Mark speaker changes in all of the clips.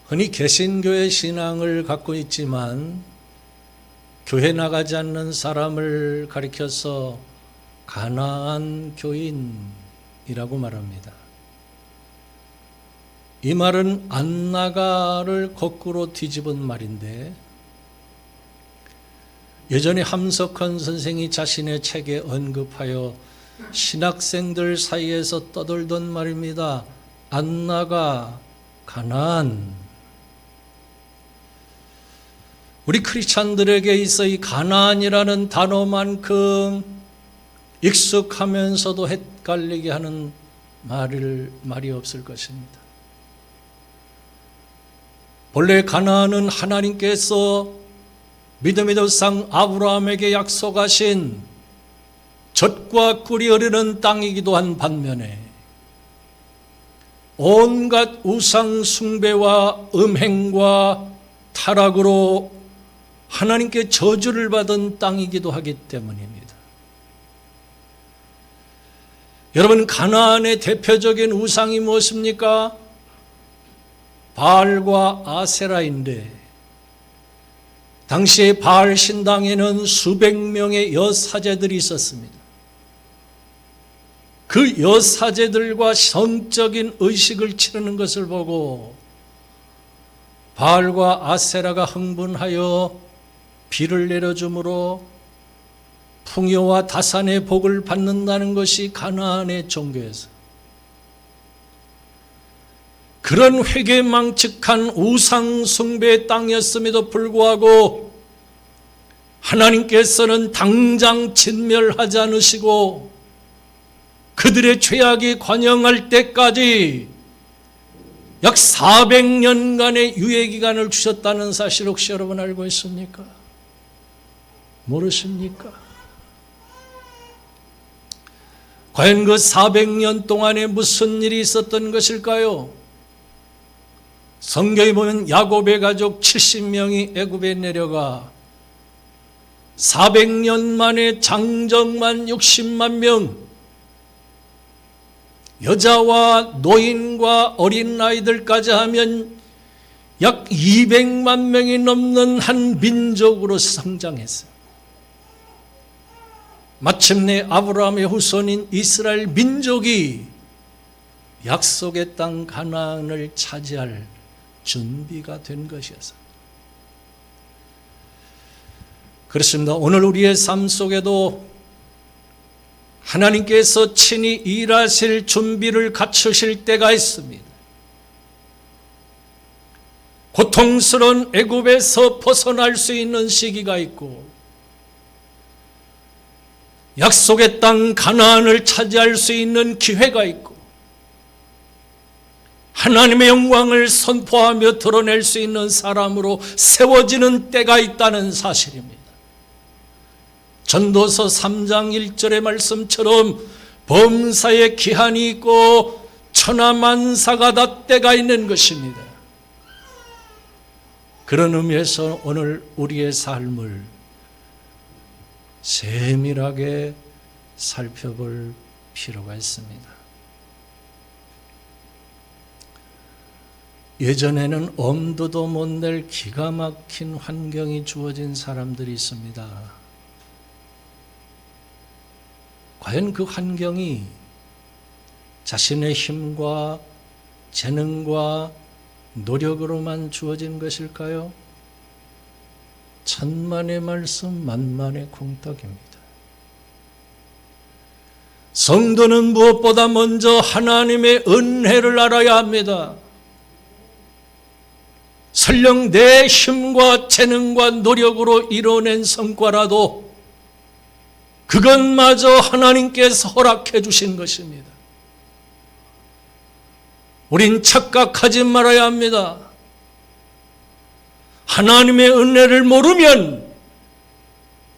Speaker 1: 흔히 개신교의 신앙을 갖고 있지만 교회 나가지 않는 사람을 가리켜서 가나안 교인이라고 말합니다. 이 말은 안 나가를 거꾸로 뒤집은 말인데, 예전에 함석헌 선생이 자신의 책에 언급하여 신학생들 사이에서 떠돌던 말입니다. 안 나가 가나안. 우리 크리스찬들에게 있어 이 가나안이라는 단어만큼 익숙하면서도 헷갈리게 하는 말이 없을 것입니다. 본래 가나안은 하나님께서 믿음의 조상 아브라함에게 약속하신 젖과 꿀이 흐르는 땅이기도 한 반면에 온갖 우상 숭배와 음행과 타락으로 하나님께 저주를 받은 땅이기도 하기 때문입니다. 여러분, 가나안의 대표적인 우상이 무엇입니까? 바알과 아세라인데, 당시에 바알 신당에는 수백 명의 여사제들이 있었습니다. 그 여사제들과 성적인 의식을 치르는 것을 보고 바알과 아세라가 흥분하여 비를 내려줌으로 풍요와 다산의 복을 받는다는 것이 가나안의 종교에서, 그런 회개망측한 우상 숭배의 땅이었음에도 불구하고 하나님께서는 당장 진멸하지 않으시고 그들의 죄악이 관영할 때까지 약 400년간의 유예기간을 주셨다는 사실 혹시 여러분 알고 있습니까? 모르십니까? 과연 그 400년 동안에 무슨 일이 있었던 것일까요? 성경에 보면 야곱의 가족 70명이 애굽에 내려가 400년 만에 장정만 60만 명, 여자와 노인과 어린 아이들까지 하면 약 200만 명이 넘는 한 민족으로 성장했어요. 마침내 아브라함의 후손인 이스라엘 민족이 약속의 땅 가나안을 차지할 준비가 된 것이었어요. 그렇습니다. 오늘 우리의 삶 속에도 하나님께서 친히 일하실 준비를 갖추실 때가 있습니다. 고통스러운 애굽에서 벗어날 수 있는 시기가 있고, 약속의 땅 가나안을 차지할 수 있는 기회가 있고, 하나님의 영광을 선포하며 드러낼 수 있는 사람으로 세워지는 때가 있다는 사실입니다. 전도서 3장 1절의 말씀처럼 범사에 기한이 있고 천하만사가 다 때가 있는 것입니다. 그런 의미에서 오늘 우리의 삶을 세밀하게 살펴볼 필요가 있습니다. 예전에는 엄두도 못 낼 기가 막힌 환경이 주어진 사람들이 있습니다. 과연 그 환경이 자신의 힘과 재능과 노력으로만 주어진 것일까요? 천만의 말씀 만만의 콩떡입니다. 성도는 무엇보다 먼저 하나님의 은혜를 알아야 합니다. 설령 내 힘과 재능과 노력으로 이뤄낸 성과라도 그것마저 하나님께서 허락해 주신 것입니다. 우린 착각하지 말아야 합니다. 하나님의 은혜를 모르면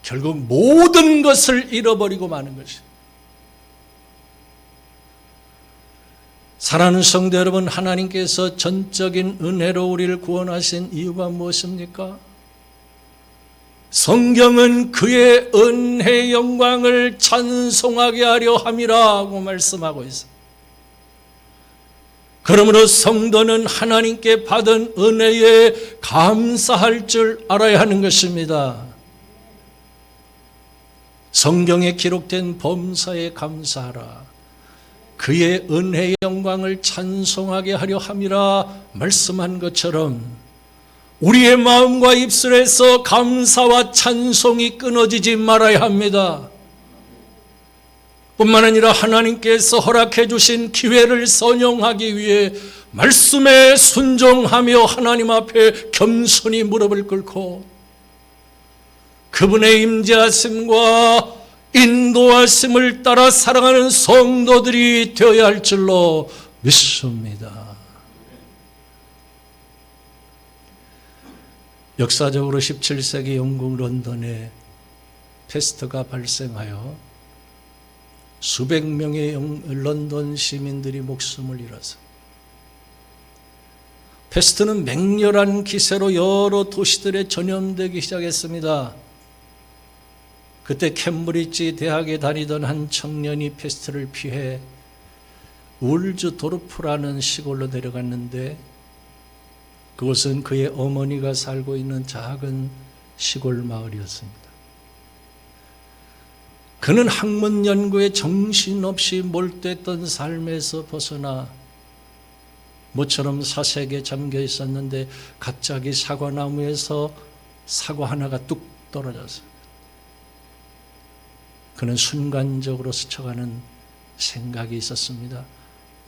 Speaker 1: 결국 모든 것을 잃어버리고 마는 것입니다. 사랑하는 성도 여러분, 하나님께서 전적인 은혜로 우리를 구원하신 이유가 무엇입니까? 성경은 그의 은혜의 영광을 찬송하게 하려 함이라고 말씀하고 있습니다. 그러므로 성도는 하나님께 받은 은혜에 감사할 줄 알아야 하는 것입니다. 성경에 기록된 범사에 감사하라. 그의 은혜의 영광을 찬송하게 하려 함이라 말씀한 것처럼 우리의 마음과 입술에서 감사와 찬송이 끊어지지 말아야 합니다. 뿐만 아니라 하나님께서 허락해 주신 기회를 선용하기 위해 말씀에 순종하며 하나님 앞에 겸손히 무릎을 꿇고 그분의 임재하심과 인도하심을 따라 살아가는 성도들이 되어야 할 줄로 믿습니다. 역사적으로 17세기 영국 런던에 패스트가 발생하여 수백 명의 런던 시민들이 목숨을 잃어서 패스트는 맹렬한 기세로 여러 도시들에 전염되기 시작했습니다. 그때 캠브리지 대학에 다니던 한 청년이 패스트를 피해 울즈도르프라는 시골로 내려갔는데 그곳은 그의 어머니가 살고 있는 작은 시골 마을이었습니다. 그는 학문 연구에 정신없이 몰두했던 삶에서 벗어나 모처럼 사색에 잠겨 있었는데 갑자기 사과나무에서 사과 하나가 뚝 떨어졌습니다. 그는 순간적으로 스쳐가는 생각이 있었습니다.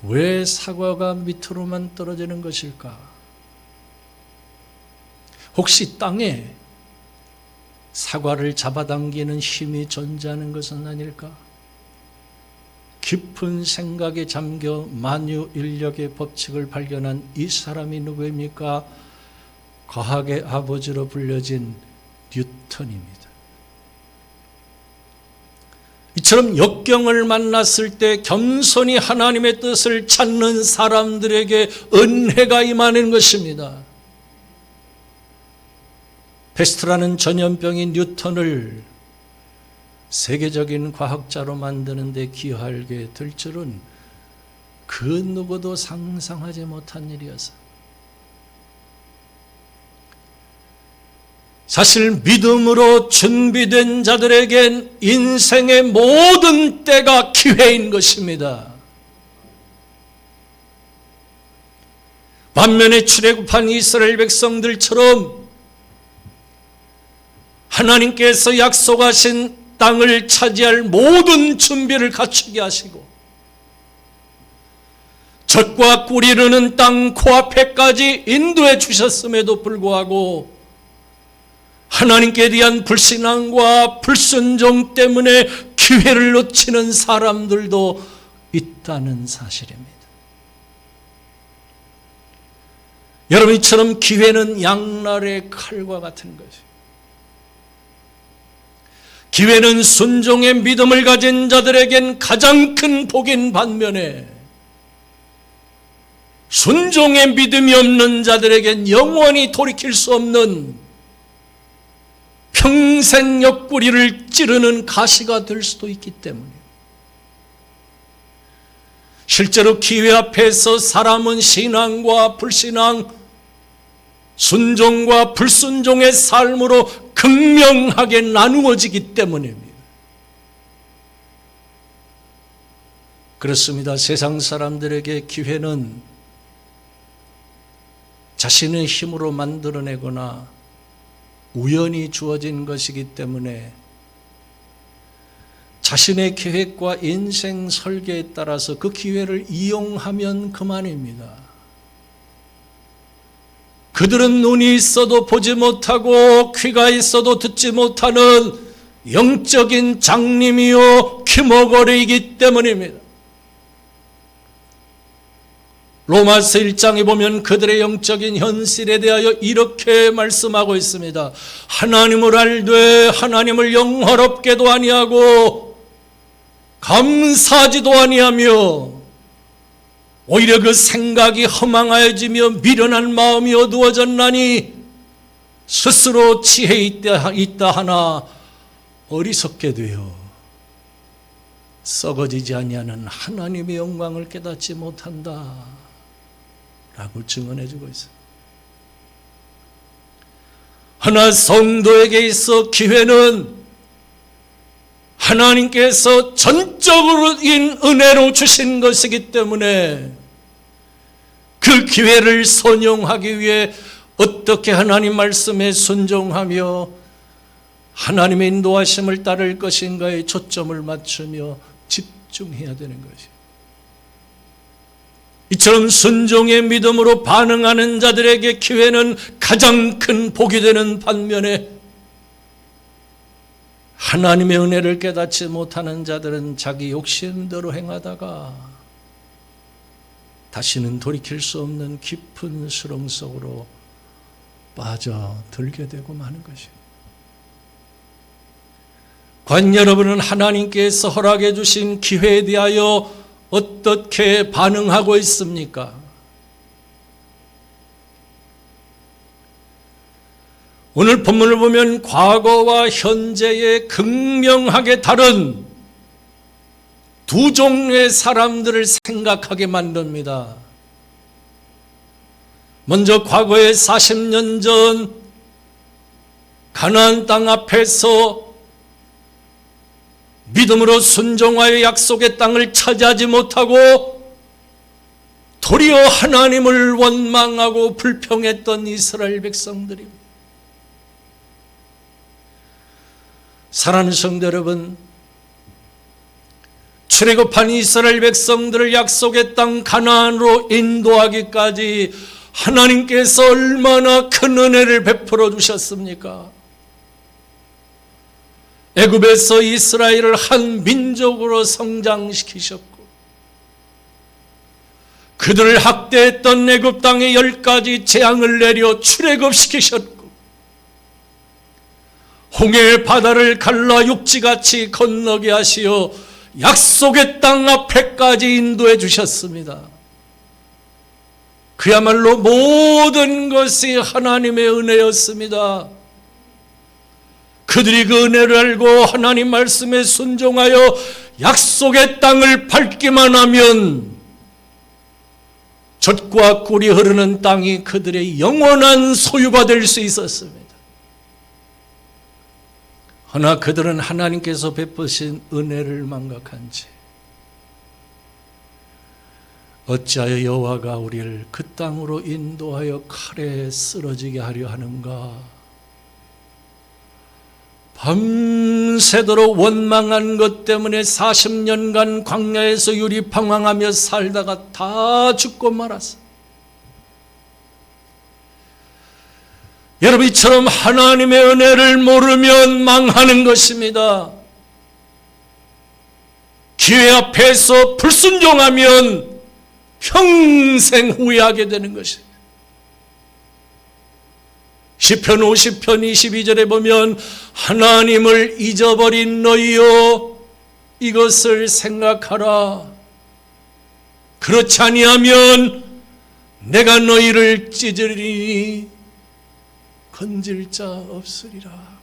Speaker 1: 왜 사과가 밑으로만 떨어지는 것일까? 혹시 땅에 사과를 잡아당기는 힘이 존재하는 것은 아닐까? 깊은 생각에 잠겨 만유인력의 법칙을 발견한 이 사람이 누구입니까? 과학의 아버지로 불려진 뉴턴입니다. 이처럼 역경을 만났을 때 겸손히 하나님의 뜻을 찾는 사람들에게 은혜가 임하는 것입니다. 패스트라는 전염병이 뉴턴을 세계적인 과학자로 만드는 데 기여하게 될 줄은 그 누구도 상상하지 못한 일이었어요. 사실 믿음으로 준비된 자들에겐 인생의 모든 때가 기회인 것입니다. 반면에 출애굽한 이스라엘 백성들처럼 하나님께서 약속하신 땅을 차지할 모든 준비를 갖추게 하시고 젖과 꿀이 흐르는 땅 코앞에까지 인도해 주셨음에도 불구하고 하나님께 대한 불신앙과 불순종 때문에 기회를 놓치는 사람들도 있다는 사실입니다. 여러분, 이처럼 기회는 양날의 칼과 같은 것이에요. 기회는 순종의 믿음을 가진 자들에겐 가장 큰 복인 반면에 순종의 믿음이 없는 자들에겐 영원히 돌이킬 수 없는 평생 옆구리를 찌르는 가시가 될 수도 있기 때문에 실제로 기회 앞에서 사람은 신앙과 불신앙, 순종과 불순종의 삶으로 극명하게 나누어지기 때문입니다. 그렇습니다. 세상 사람들에게 기회는 자신의 힘으로 만들어내거나 우연히 주어진 것이기 때문에 자신의 계획과 인생 설계에 따라서 그 기회를 이용하면 그만입니다. 그들은 눈이 있어도 보지 못하고 귀가 있어도 듣지 못하는 영적인 장님이요 귀머거리이기 때문입니다. 로마서 1장에 보면 그들의 영적인 현실에 대하여 이렇게 말씀하고 있습니다. 하나님을 알되 하나님을 영화롭게도 아니하고 감사하지도 아니하며 오히려 그 생각이 허망하여지며 미련한 마음이 어두워졌나니 스스로 지혜 있다 하나 어리석게 되어 썩어지지 아니하는 하나님의 영광을 깨닫지 못한다. 라고 증언해주고 있습니다. 하나 성도에게 있어 기회는 하나님께서 전적인 은혜로 주신 것이기 때문에 그 기회를 선용하기 위해 어떻게 하나님 말씀에 순종하며 하나님의 인도하심을 따를 것인가에 초점을 맞추며 집중해야 되는 것이에요. 이처럼 순종의 믿음으로 반응하는 자들에게 기회는 가장 큰 복이 되는 반면에 하나님의 은혜를 깨닫지 못하는 자들은 자기 욕심대로 행하다가 다시는 돌이킬 수 없는 깊은 수렁 속으로 빠져들게 되고 마는 것입니다. 과연 여러분은 하나님께서 허락해 주신 기회에 대하여 어떻게 반응하고 있습니까? 오늘 본문을 보면 과거와 현재의 극명하게 다른 두 종류의 사람들을 생각하게 만듭니다. 먼저 과거에 40년 전 가나안 땅 앞에서 믿음으로 순종하여 약속의 땅을 차지하지 못하고 도리어 하나님을 원망하고 불평했던 이스라엘 백성들입니다. 사랑하는 성도 여러분, 출애굽한 이스라엘 백성들을 약속의 땅 가나안으로 인도하기까지 하나님께서 얼마나 큰 은혜를 베풀어 주셨습니까? 애굽에서 이스라엘을 한 민족으로 성장시키셨고 그들을 학대했던 애굽 땅에 10가지 재앙을 내려 출애굽시키셨고 홍해의 바다를 갈라 육지같이 건너게 하시어 약속의 땅 앞에까지 인도해 주셨습니다. 그야말로 모든 것이 하나님의 은혜였습니다. 그들이 그 은혜를 알고 하나님 말씀에 순종하여 약속의 땅을 밟기만 하면 젖과 꿀이 흐르는 땅이 그들의 영원한 소유가 될 수 있었습니다. 그러나 그들은 하나님께서 베푸신 은혜를 망각한 채 어찌하여 여호와가 우리를 그 땅으로 인도하여 칼에 쓰러지게 하려 하는가? 밤새도록 원망한 것 때문에 40년간 광야에서 유리방황하며 살다가 다 죽고 말았어. 여러분, 이처럼 하나님의 은혜를 모르면 망하는 것입니다. 기회 앞에서 불순종하면 평생 후회하게 되는 것입니다. 시편 50편 22절에 보면 하나님을 잊어버린 너희여 이것을 생각하라. 그렇지 아니하면 내가 너희를 찢으리니 건질 자 없으리라.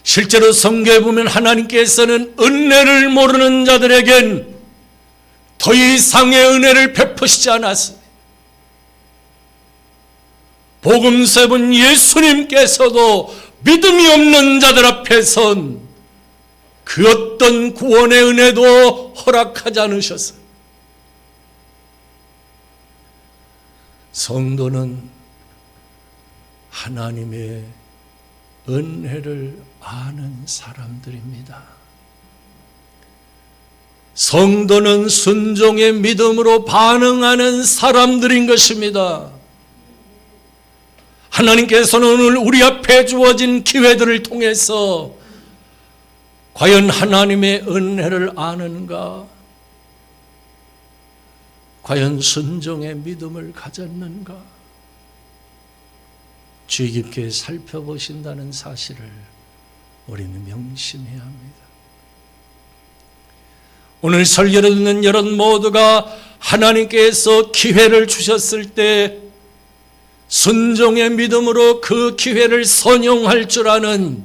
Speaker 1: 실제로 성경에 보면 하나님께서는 은혜를 모르는 자들에겐 더 이상의 은혜를 베푸시지 않았습니다. 복음서에 본 예수님께서도 믿음이 없는 자들 앞에선 그 어떤 구원의 은혜도 허락하지 않으셨어요. 성도는 하나님의 은혜를 아는 사람들입니다. 성도는 순종의 믿음으로 반응하는 사람들인 것입니다. 하나님께서는 오늘 우리 앞에 주어진 기회들을 통해서 과연 하나님의 은혜를 아는가? 과연 순종의 믿음을 가졌는가? 주의 깊게 살펴보신다는 사실을 우리는 명심해야 합니다. 오늘 설교를 듣는 여러분 모두가 하나님께서 기회를 주셨을 때 순종의 믿음으로 그 기회를 선용할 줄 아는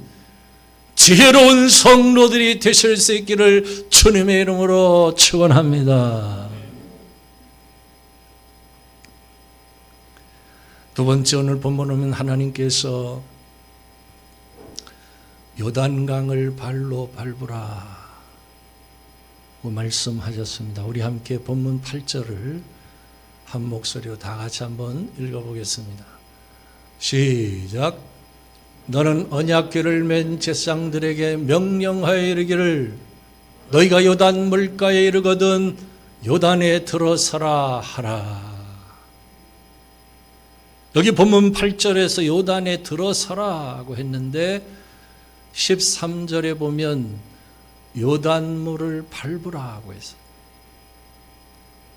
Speaker 1: 지혜로운 성도들이 되실 수 있기를 주님의 이름으로 축원합니다. 두 번째 오늘 본문 보면 하나님께서 요단강을 발로 밟으라 고 말씀하셨습니다. 우리 함께 본문 8절을 한 목소리로 다 같이 한번 읽어보겠습니다. 시작. 너는 언약궤를 맨 제사장들에게 명령하여 이르기를 너희가 요단 물가에 이르거든 요단에 들어서라 하라. 여기 본문 8절에서 요단에 들어서라고 했는데 13절에 보면 요단물을 밟으라고 했어요.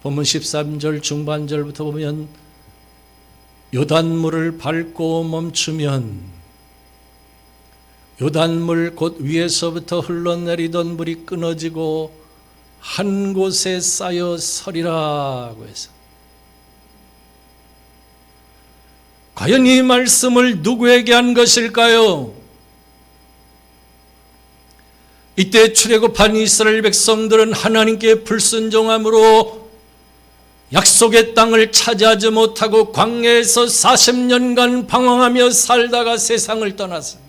Speaker 1: 본문 13절 중반절부터 보면 요단물을 밟고 멈추면 요단물 곧 위에서부터 흘러내리던 물이 끊어지고 한 곳에 쌓여 서리라고 해서 과연 이 말씀을 누구에게 한 것일까요? 이때 출애굽한 이스라엘 백성들은 하나님께 불순종함으로 약속의 땅을 차지하지 못하고 광야에서 40년간 방황하며 살다가 세상을 떠났습니다.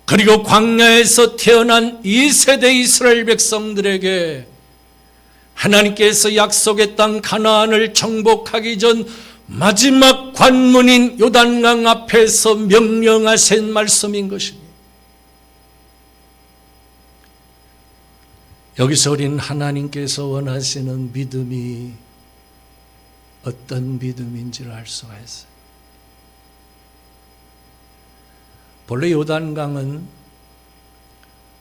Speaker 1: 그리고 광야에서 태어난 2세대 이스라엘 백성들에게 하나님께서 약속의 땅 가나안을 정복하기 전 마지막 관문인 요단강 앞에서 명령하신 말씀인 것입니다. 여기서 우리는 하나님께서 원하시는 믿음이 어떤 믿음인지를 알 수가 있어요. 본래 요단강은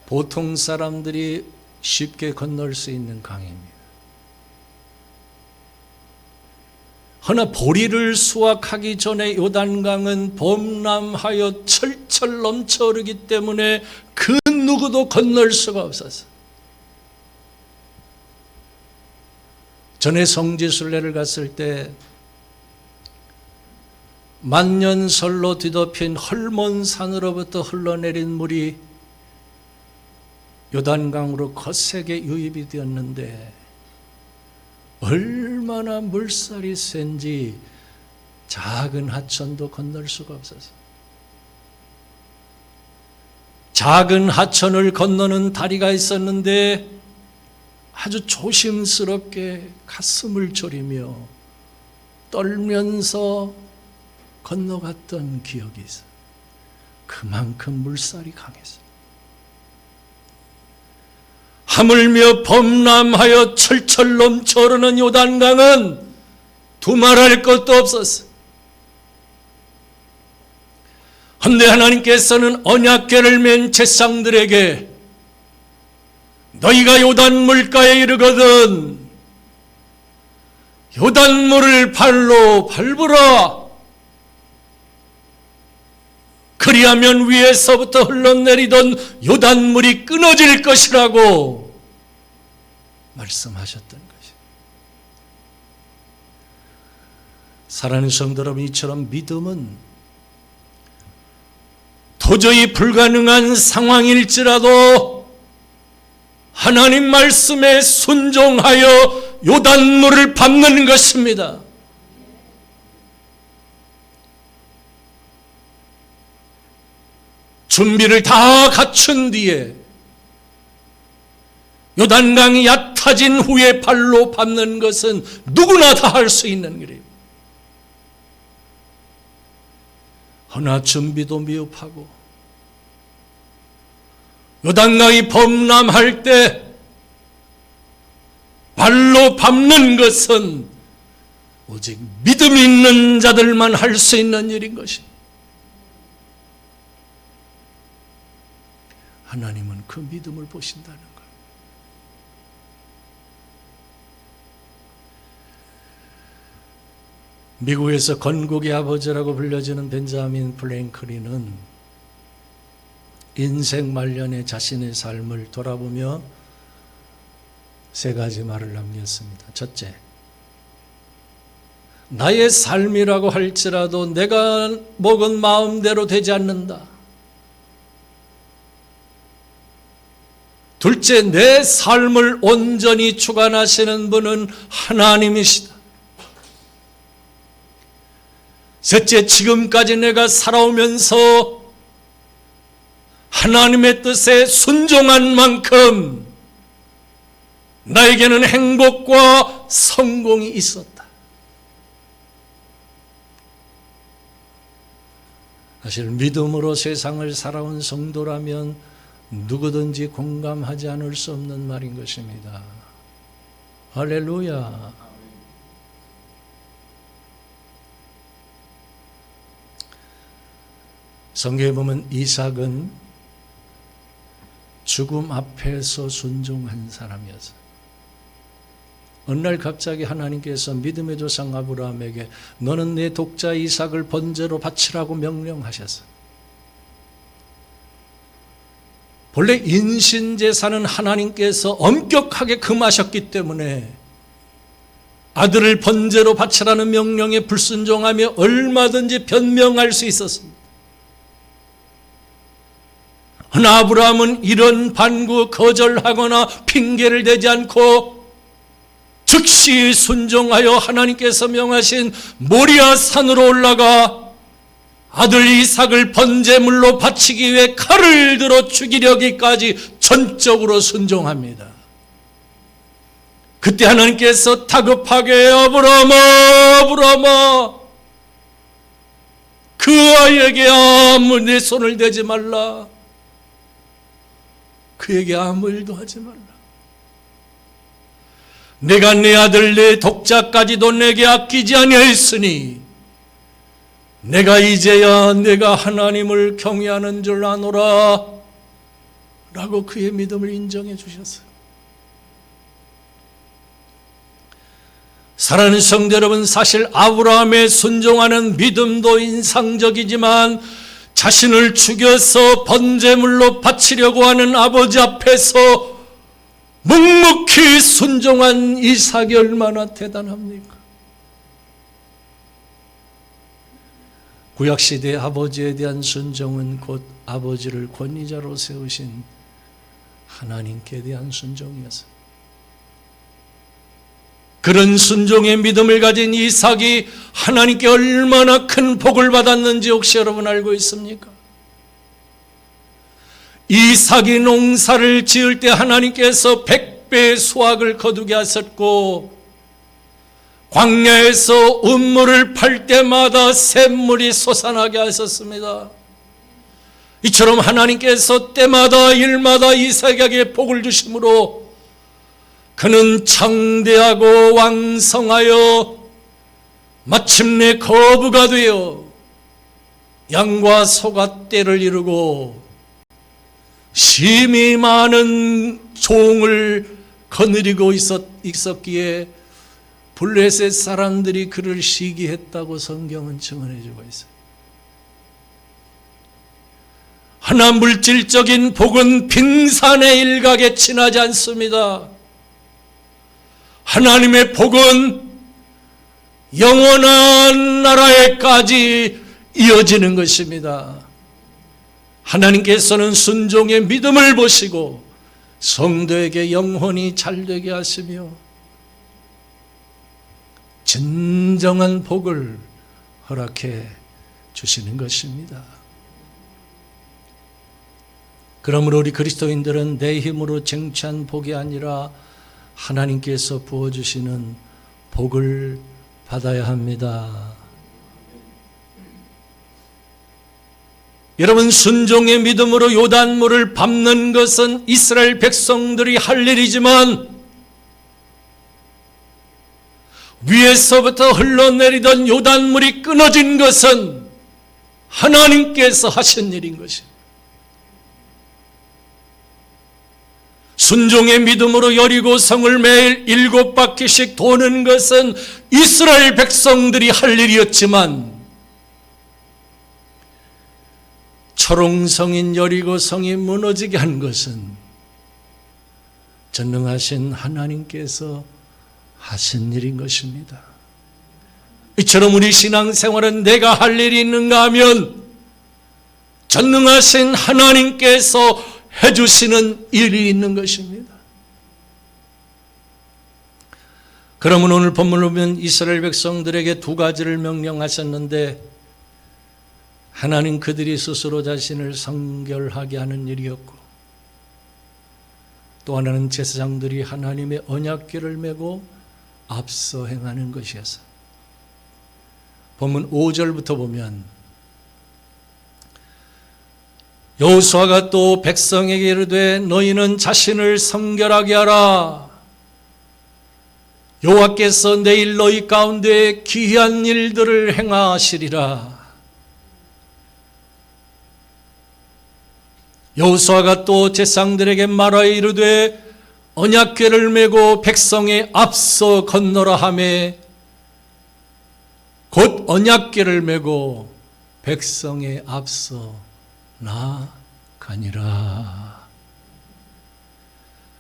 Speaker 1: 보통 사람들이 쉽게 건널 수 있는 강입니다. 허나 보리를 수확하기 전에 요단강은 범람하여 철철 넘쳐 흐르기 때문에 그 누구도 건널 수가 없었어요. 전에 성지순례를 갔을 때 만년설로 뒤덮인 헐몬산으로부터 흘러내린 물이 요단강으로 거세게 유입이 되었는데 얼마나 물살이 센지 작은 하천도 건널 수가 없었어요. 작은 하천을 건너는 다리가 있었는데 아주 조심스럽게 가슴을 졸이며 떨면서 건너갔던 기억이 있어요. 그만큼 물살이 강했어요. 하물며 범람하여 철철 넘쳐 흐르는 요단강은 두말할 것도 없었어요. 그런데 하나님께서는 언약궤를 맨 제사장들에게 너희가 요단 물가에 이르거든 요단물을 발로 밟으라. 그리하면 위에서부터 흘러내리던 요단물이 끊어질 것이라고 말씀하셨던 것이에요. 사랑하는 성도 여러분, 이처럼 믿음은 도저히 불가능한 상황일지라도 하나님 말씀에 순종하여 요단물을 밟는 것입니다. 준비를 다 갖춘 뒤에 요단강이 얕아진 후에 발로 밟는 것은 누구나 다 할 수 있는 일이에요. 허나 준비도 미흡하고 요단강이 범람할 때 발로 밟는 것은 오직 믿음 있는 자들만 할 수 있는 일인 것입니다. 하나님은 그 믿음을 보신다는 거예요. 미국에서 건국의 아버지라고 불려지는 벤자민 프랭클린은 인생 말년에 자신의 삶을 돌아보며 세 가지 말을 남겼습니다. 첫째, 나의 삶이라고 할지라도 내가 먹은 마음대로 되지 않는다. 둘째, 내 삶을 온전히 주관하시는 분은 하나님이시다. 셋째, 지금까지 내가 살아오면서 하나님의 뜻에 순종한 만큼 나에게는 행복과 성공이 있었다. 사실 믿음으로 세상을 살아온 성도라면 누구든지 공감하지 않을 수 없는 말인 것입니다. 할렐루야. 성경에 보면 이삭은 죽음 앞에서 순종한 사람이었어요. 어느 날 갑자기 하나님께서 믿음의 조상 아브라함에게 너는 내 독자 이삭을 번제로 바치라고 명령하셨어요. 본래 인신제사는 하나님께서 엄격하게 금하셨기 때문에 아들을 번제로 바치라는 명령에 불순종하며 얼마든지 변명할 수 있었습니다. 그러나 아브라함은 이런 반구 거절하거나 핑계를 대지 않고 즉시 순종하여 하나님께서 명하신 모리아 산으로 올라가 아들 이삭을 번제물로 바치기 위해 칼을 들어 죽이려기까지 전적으로 순종합니다. 그때 하나님께서 다급하게 아브라함아, 아브라함아, 그 아이에게 아무 내 손을 대지 말라. 그에게 아무 일도 하지 말라. 내가 내 아들 내 독자까지도 내게 아끼지 아니하였으니 내가 이제야 내가 하나님을 경외하는 줄 아노라 라고 그의 믿음을 인정해 주셨어요. 사랑하는 성도 여러분, 사실 아브라함의 순종하는 믿음도 인상적이지만 자신을 죽여서 번제물로 바치려고 하는 아버지 앞에서 묵묵히 순종한 이삭이 얼마나 대단합니까? 구약시대 아버지에 대한 순종은 곧 아버지를 권위자로 세우신 하나님께 대한 순종이었어요. 그런 순종의 믿음을 가진 이삭이 하나님께 얼마나 큰 복을 받았는지 혹시 여러분 알고 있습니까? 이삭이 농사를 지을 때 하나님께서 100배의 수확을 거두게 하셨고 광야에서 음물을 팔 때마다 샘물이 솟아나게 하셨습니다. 이처럼 하나님께서 때마다 일마다 이삭에게 복을 주심으로 그는 창대하고 왕성하여 마침내 거부가 되어 양과 소가 떼를 이루고 심히 많은 종을 거느리고 있었기에 블레셋 사람들이 그를 시기했다고 성경은 증언해 주고 있어요. 하나 물질적인 복은 빙산의 일각에 지나지 않습니다. 하나님의 복은 영원한 나라에까지 이어지는 것입니다. 하나님께서는 순종의 믿음을 보시고 성도에게 영혼이 잘되게 하시며 진정한 복을 허락해 주시는 것입니다. 그러므로 우리 그리스도인들은 내 힘으로 쟁취한 복이 아니라 하나님께서 부어주시는 복을 받아야 합니다. 여러분, 순종의 믿음으로 요단물을 밟는 것은 이스라엘 백성들이 할 일이지만 위에서부터 흘러내리던 요단물이 끊어진 것은 하나님께서 하신 일인 것입니다. 순종의 믿음으로 여리고성을 매일 7바퀴씩 도는 것은 이스라엘 백성들이 할 일이었지만 초롱성인 여리고성이 무너지게 한 것은 전능하신 하나님께서 하신 일인 것입니다. 이처럼 우리 신앙생활은 내가 할 일이 있는가 하면 전능하신 하나님께서 해주시는 일이 있는 것입니다. 그러면 오늘 본문을 보면 이스라엘 백성들에게 두 가지를 명령하셨는데 하나는 그들이 스스로 자신을 성결하게 하는 일이었고, 또 하나는 제사장들이 하나님의 언약궤를 메고 앞서 행하는 것이었어. 본문 5절부터 보면 여호수아가 또 백성에게 이르되 너희는 자신을 성결하게 하라. 여호와께서 내일 너희 가운데 기이한 일들을 행하시리라. 여호수아가 또 제사장들에게 말하여 이르되 언약궤를 메고 백성의 앞서 건너라 하며 곧 언약궤를 메고 백성의 앞서 나아가니라.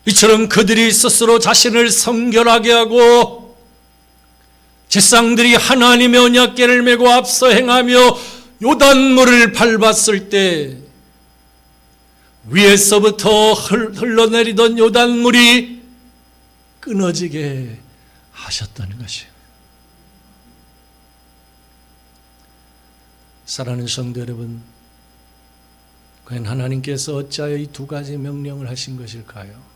Speaker 1: 이처럼 그들이 스스로 자신을 성결하게 하고 제사장들이 하나님의 언약궤를 메고 앞서 행하며 요단물을 밟았을 때 위에서부터 흘러내리던 요단물이 끊어지게 하셨다는 것이에요. 사랑하는 성도 여러분, 과연 하나님께서 어찌하여 이 두 가지 명령을 하신 것일까요?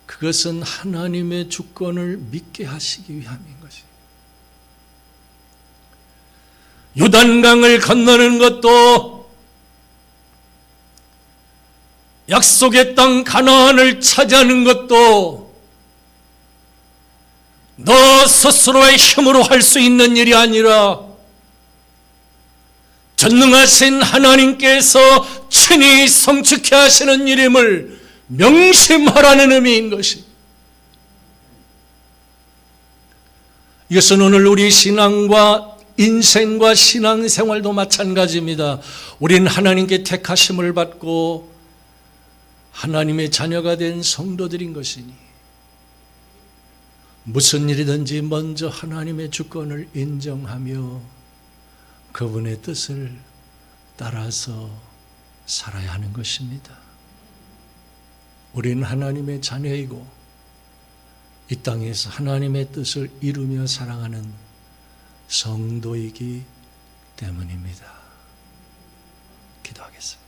Speaker 1: 그것은 하나님의 주권을 믿게 하시기 위함인 것이에요. 요단강을 건너는 것도 약속의 땅 가나안을 차지하는 것도 너 스스로의 힘으로 할 수 있는 일이 아니라 전능하신 하나님께서 친히 성취케 하시는 일임을 명심하라는 의미인 것이. 이것은 오늘 우리 신앙과 인생과 신앙생활도 마찬가지입니다. 우리는 하나님께 택하심을 받고 하나님의 자녀가 된 성도들인 것이니 무슨 일이든지 먼저 하나님의 주권을 인정하며 그분의 뜻을 따라서 살아야 하는 것입니다. 우리는 하나님의 자녀이고 이 땅에서 하나님의 뜻을 이루며 살아가는 성도이기 때문입니다. 기도하겠습니다.